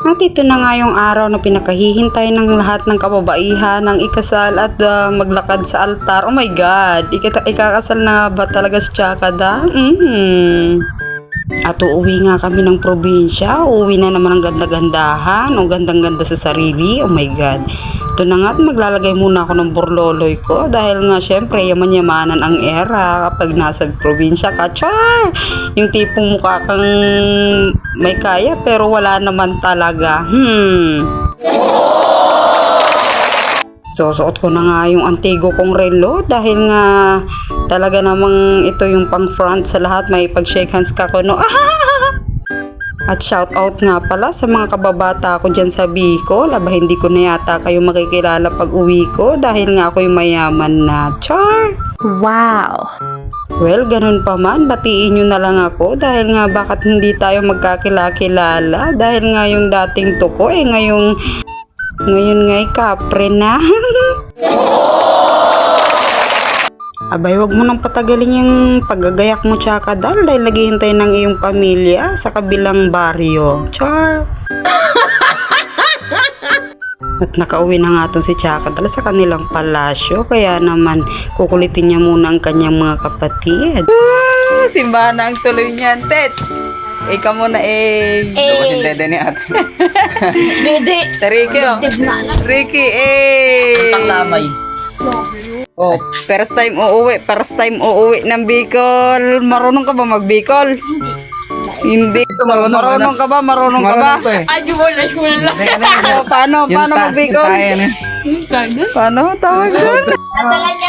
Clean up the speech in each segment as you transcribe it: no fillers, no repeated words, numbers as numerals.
At ito na nga yung araw na pinakahihintay ng lahat ng kababaihan ng ikasal at maglakad sa altar. Oh my God! Ikakasal na ba talaga si Chakada? At uuwi nga kami ng probinsya. Uuwi na naman ang ganda-gandahan. O gandang-ganda sa sarili. Oh my God! Ito na nga at maglalagay muna ako ng burloloy ko. Dahil nga syempre yaman-yamanan ang era kapag nasa probinsya ka. Char! Yung tipong mukha kang may kaya pero wala naman talaga. So, suot ko na nga yung antigo kong relo dahil nga talaga namang ito yung pang front sa lahat. May pag-shake hands ka ko, no? At shout out nga pala sa mga kababata ko dyan sa Bicol. Aba, hindi ko na yata kayo makikilala pag uwi ko dahil nga ako yung mayaman na. Char! Wow! Well, ganun pa man, batiin nyo na lang ako dahil nga bakit hindi tayo magkakilala dahil nga yung dating tuko ngayon nga'y kapre na. Abay, wag mo nang patagalin yung paggagayak mo, Chakada, dahil naghihintay ng iyong pamilya sa kabilang baryo. Char! At nakauwi na nga itong si Chakada sa kanilang palasyo, kaya naman kukulitin niya muna ang kanyang mga kapatid. Simbahan na ang tuloy niyan, Tets! Ikaw muna Ito kasi dede ni ate. Dede! Ricky, oh. Ricky, Ang lamay. Oh, first time uuwi ng Bicol. Marunong ka ba mag-Bicol? Hindi. Marunong ka ba? Ay, wala. Oh, paano mag-Bicol? Paano tawag doon?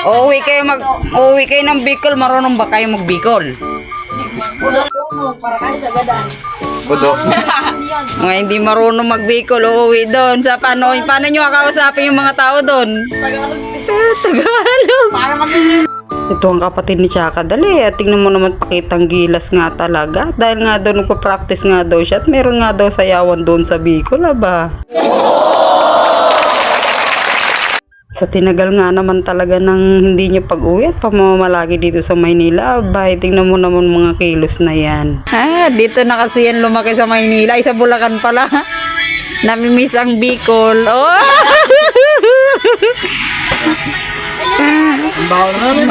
Uuwi kayo ng Bicol. Marunong ba kayo mag-Bicol? Kudo. Mga hindi marunong mag-Bicol, uuwi doon. Sa paano nyo kakausapin yung mga tao doon? Tagalog. Ito ang kapatid ni Chaka, dali. At tingnan mo naman, pakitang gilas nga talaga. Dahil nga daw nagpa-practice nga daw siya. At meron nga daw sayawan doon sa Bicol, ba? Sa tinagal nga naman talaga ng hindi nyo pag-uwi at pamamalagi dito sa Maynila, ba? Tingnan mo naman mga kilos na yan. Dito na kasi yan lumaki sa Maynila. Ay, sa Bulacan pala. Namimiss ang Bicol. Oh!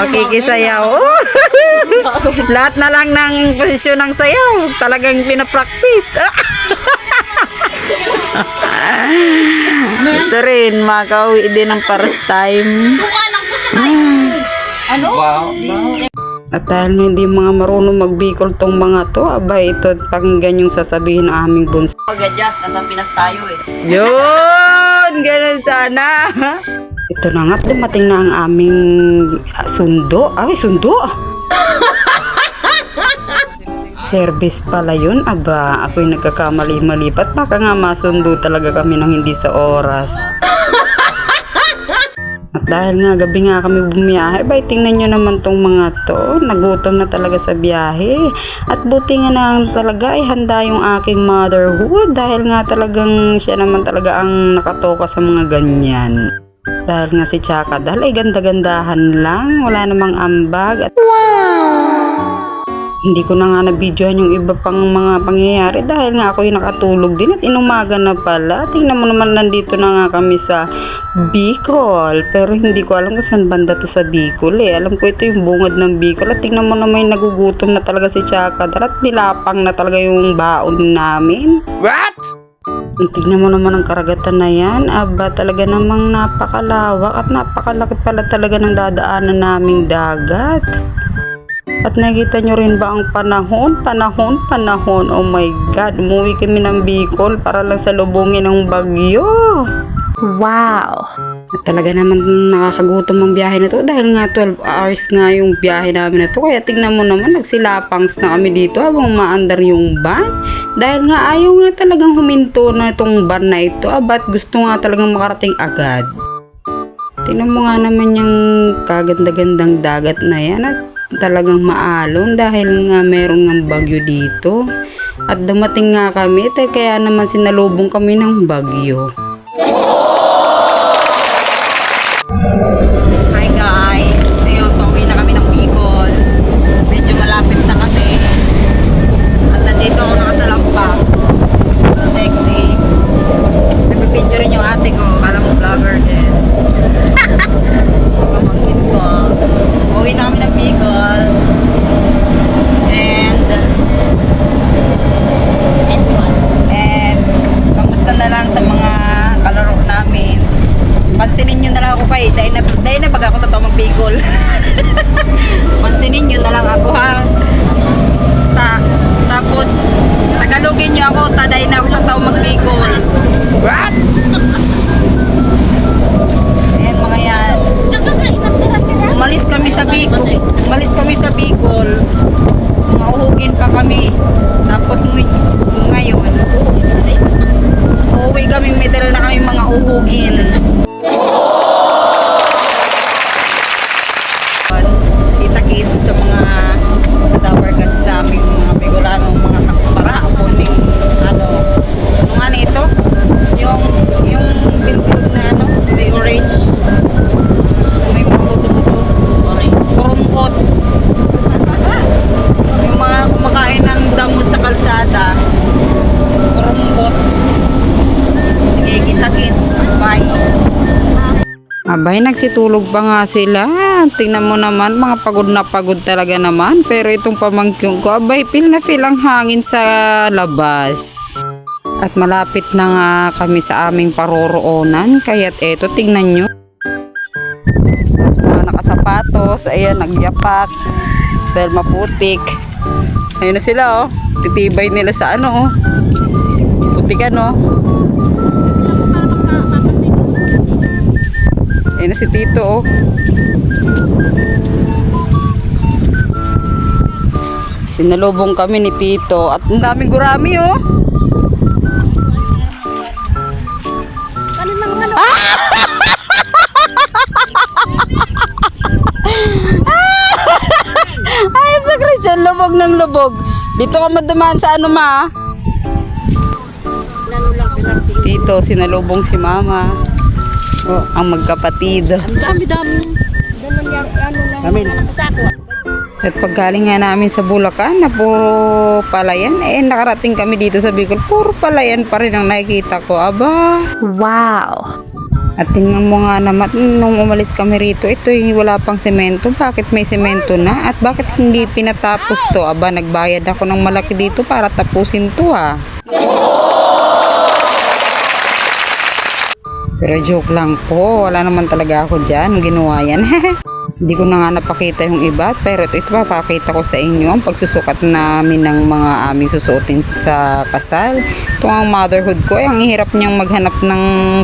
Makikisayaw. Oh! Lahat na lang ng posisyon ng sayaw talagang pinapractice. Ito rin, makauwi din ng first time. Wow. At dahil hindi mga marunong mag-Bicol tong mga to, abay, ito pakinggan yung sasabihin ng aming bunso. Pag-adjust, nasa Pinas tayo Yun! Ganun sana. Ito na nga, dumating na ang aming sundo. Ay, sundo! Service pala yun. Aba, ako'y nagkakamali-mali. Ba't baka nga masundo talaga kami ng hindi sa oras. At dahil nga gabi nga kami bumiyahe, bay, tingnan nyo naman tong mga to. Nagutom na talaga sa biyahe. At buti nga na talaga ay handa yung aking motherhood. Dahil nga talagang siya naman talaga ang nakatoka sa mga ganyan. Dahil nga si Chaka, dahil ay ganda-gandahan lang. Wala namang ambag. At hindi ko na nga na-videohan yung iba pang mga pangyayari dahil nga ako yung nakatulog din at inumaga na pala. Tingnan mo naman, nandito na nga kami sa Bicol. Pero hindi ko alam kung saan banda to sa Bicol Alam ko ito yung bungad ng Bicol. At tingnan mo naman, nagugutom na talaga si Chaka. At nilapang na talaga yung baon namin. What? Tingnan mo naman ang karagatan na yan. Aba, talaga namang napakalawak at napakalaki pala talaga ng dadaanan naming dagat. At nakita nyo rin ba ang panahon? Oh my God, umuwi kami ng Bicol para lang salubungin ng bagyo. Wow! At talaga naman nakakagutom ang biyahe na to dahil nga 12 hours nga yung biyahe namin na to. Kaya tingnan mo naman, nagsilapangs na kami dito habang maandar yung van. Dahil nga ayaw nga talagang huminto na itong van na ito. Abat gusto nga talagang makarating agad. Tingnan mo nga naman yung kaganda-gandang dagat na yan at talagang maalon dahil nga meron ng bagyo dito. At dumating nga kami kaya naman sinalubong kami ng bagyo. Hi guys! Ayun, pauwi na kami ng Bicol. Medyo malapit na kami. At nandito ako nakasalampak. Sexy. Pamangkin ko. Uwi na kami ng Bicol. And kamusta na lang sa mga kalaro namin. Pansinin nyo na lang ako kay dahil na pag ako totoo mag-Bicol. Pansinin nyo na lang ako ha. Tapos Tagalogin nyo ako, taday na ako totoo mag-Bicol. What? Ayan mga yan. Umalis kami sa Bicol. Mauhugin pa kami. Tapos ngayon, uuwi kami, may dala na kami mga uhugin. Kita kids sa mga tower gods namin, mga Bicolano, mga kakupara, kuming ano nga na ito? Yung bilbilog na ano, may orange. May mga buto-buto. Kurumpot. Yung mga kumakain ng damo sa kalsada. Kurumpot. Sige, kita kids. Bye. Abay, nagsitulog pa nga sila. Tingnan mo naman, mga pagod na pagod talaga naman. Pero itong pamangkin ko, abay, feel na feel ang hangin sa labas. At malapit na nga kami sa aming paroroonan. Kaya't eto, tingnan nyo. Tapos mga nakasapatos, ayan, nagyapak. Dahil maputik. Ayun na sila, oh. Titibay nila sa ano, oh. Putikan, oh. Ayun na si Tito, oh. Sinalubong kami ni Tito. At ang daming gurami, oh. Ayun sa Christian, lubog ng lubog. Dito ka madumaan sa ano, ma? Tito, sinalubong si Mama. Oh, ang magkapatid. Ang dami-dami. Ganun yan, At paggaling nga namin sa Bulacan na puro palayan, nakarating kami dito sa Bicol, puro palayan pa rin ang nakikita ko. Aba. Wow. At tingnan mo nga naman, nung umalis kami rito, ito yung wala pang semento. Bakit may semento na? At bakit hindi pinatapos to? Aba, nagbayad ako ng malaki dito para tapusin to, ha. Pero joke lang po, wala naman talaga ako dyan, ginawa yan. Hindi ko na nga napakita yung iba, pero ito papakita ko sa inyo ang pagsusukat namin ng mga aming susuotin sa kasal. Ito ang motherhood ko, ang hirap niyang maghanap ng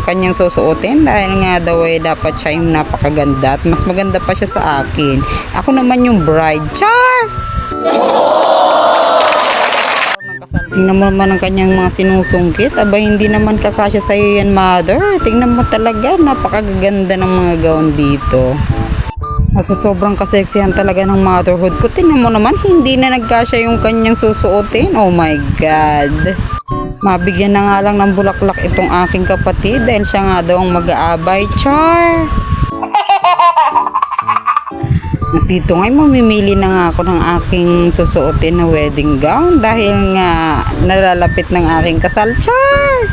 kanyang susuotin dahil nga daw dapat siya yung napakaganda at mas maganda pa siya sa akin. Ako naman yung bride. Char! Tingnan mo naman ang kanyang mga sinusungkit. Aba, hindi naman kakasya sa'yo yan, mother. Tingnan mo talaga, napakaganda ng mga gown dito. At sa sobrang kaseksihan talaga ng motherhood ko, tingnan mo naman, hindi na nagkasya yung kanyang susuotin. Oh my God. Mabigyan na nga lang ng bulaklak itong aking kapatid dahil siya nga daw ang mag-aabay. Char! At dito ngayon, mamimili na nga ako ng aking susuotin na wedding gown dahil nga nalalapit ng aking kasal. Char!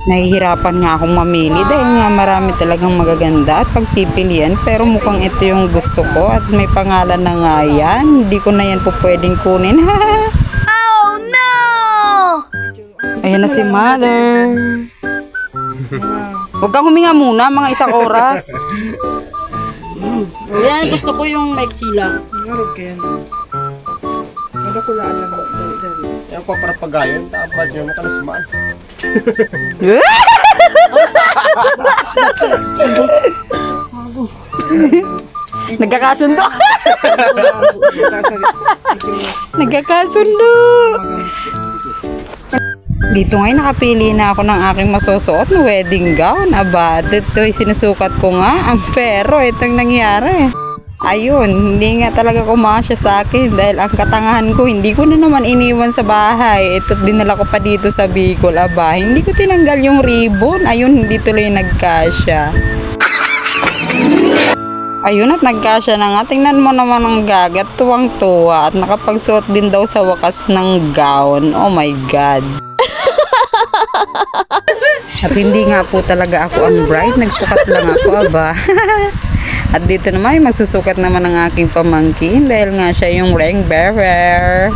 Nahihirapan nga akong mamili dahil nga marami talagang magaganda at pagpipilian, pero mukhang ito yung gusto ko at may pangalan na nga yan. Hindi ko na yan po pwedeng kunin. Oh no! Ayan na si mother. Huwag kang huminga muna, mga isang oras. Yan, gusto ko yung maiksi lang. Yan ko para pagayon, tapad nyo makalasmaan. Nagkakasundo. Nagkakasundo. Dito ngayon nakapili na ako ng aking masusuot na wedding gown. Aba, ito'y sinusukat ko nga. Ang pero, itong nangyari. Ayun, hindi nga talaga kumasya sa akin dahil ang katangahan ko, hindi ko na naman iniwan sa bahay. Ito't dinala ko pa dito sa Bicol. Aba, hindi ko tinanggal yung ribbon. Ayun, hindi tuloy nagkasya. Ayun, at nagkasya na nga. Tingnan mo naman ang gagat, tuwang-tuwa at nakapagsuot din daw sa wakas ng gown. Oh my God. At hindi nga po talaga ako ang bride, nagsukat lang ako, aba. At dito naman, magsusukat naman ang aking pamangkin dahil nga siya yung ring bearer.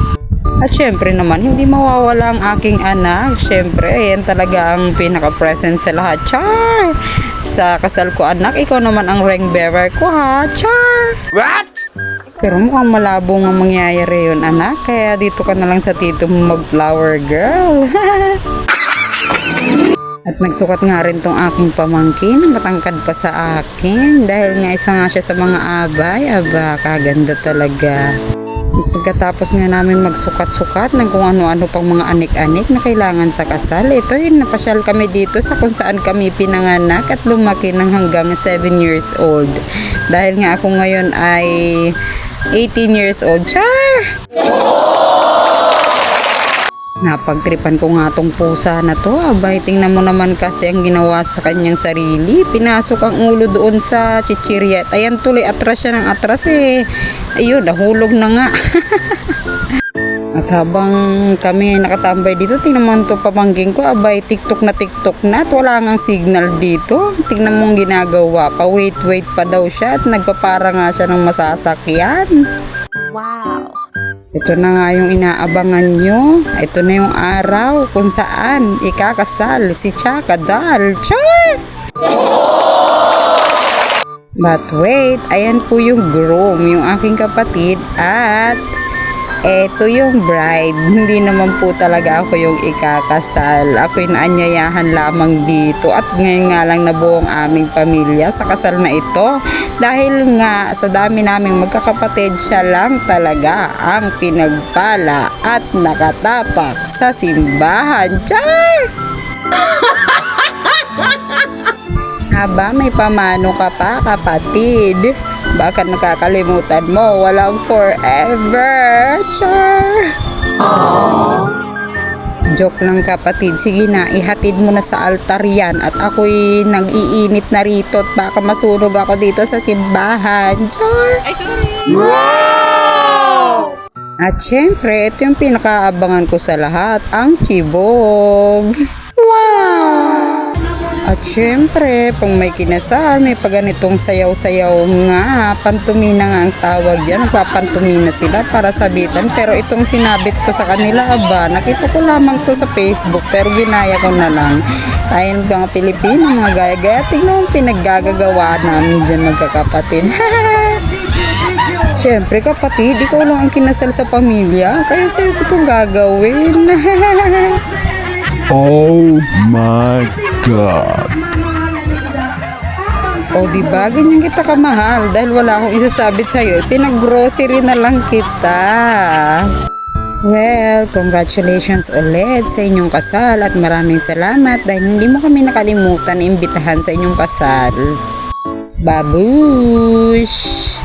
At syempre naman, hindi mawawala ang aking anak. Syempre, ayan talaga ang pinaka-present sa lahat. Char! Sa kasal ko anak, ikaw naman ang ring bearer ko ha. Char! What? Pero mukhang malabo nga mangyayari yun anak. Kaya dito ka na lang sa tito mo mag-flower girl. At nagsukat nga rin tong aking pamangkin. Matangkad pa sa akin. Dahil nga isa nga siya sa mga abay. Aba, kaganda talaga. Pagkatapos nga namin magsukat-sukat ng kung ano-ano pang mga anik-anik na kailangan sa kasal, ito yun, napasyal kami dito sa kung saan kami pinanganak at lumaki ng hanggang 7 years old. Dahil nga ako ngayon ay 18 years old. Char! Napagtripan ko nga tong pusa na to. Abay, tingnan mo naman kasi ang ginawa sa kanyang sarili. Pinasok ang ulo doon sa chichirya. Ayan tuloy, atras siya ng atras eh. Ayun, nahulog na nga. At habang kami nakatambay dito, tingnan mo ito pamangking ko. Abay, tiktok na at wala ngang signal dito. Tingnan mo ang ginagawa pa. Wait pa daw siya at nagpapara nga siya ng masasakyan. Wow. Ito na nga yung inaabangan nyo. Ito na yung araw kung saan ikakasal si Chaka Dal. Char! But wait, ayan po yung groom, yung aking kapatid. At eto yung bride. Hindi naman po talaga ako yung ikakasal. Ako yung naanyayahan lamang dito. At ngayon nga lang nabuo ang aming pamilya sa kasal na ito. Dahil nga sa dami naming magkakapatid, siya lang talaga ang pinagpala at nakatapak sa simbahan. Char! Aba, may pamano ka pa, kapatid. Baka nakakalimutan mo, walang forever. Char! Joke lang kapatid. Sige na, ihatid mo na sa altar yan. At ako'y nag-iinit na rito at baka masunog ako dito sa simbahan. Char! Wow! At syempre, ito yung pinakaabangan ko sa lahat, ang chibog. At syempre, pag may kinasal, may paganitong sayaw-sayaw nga, pantumina nga ang tawag dyan, nagpapantumina sila para sabitan. Pero itong sinabit ko sa kanila, aba, nakita ko lamang to sa Facebook, pero ginaya ko na lang. Tayo ng mga Pilipino, mga gaya-gaya, tingnan mo pinaggagawa namin dyan magkakapatid. Syempre kapatid, ikaw lang ang kinasal sa pamilya, kaya sa'yo ko itong gagawin. Oh my God. O diba, ganyan kita kamahal dahil wala akong isasabit sa'yo. Pinag-grocery na lang kita. Well, congratulations ulit sa inyong kasal at maraming salamat dahil hindi mo kami nakalimutan imbitahan sa inyong kasal. Babush!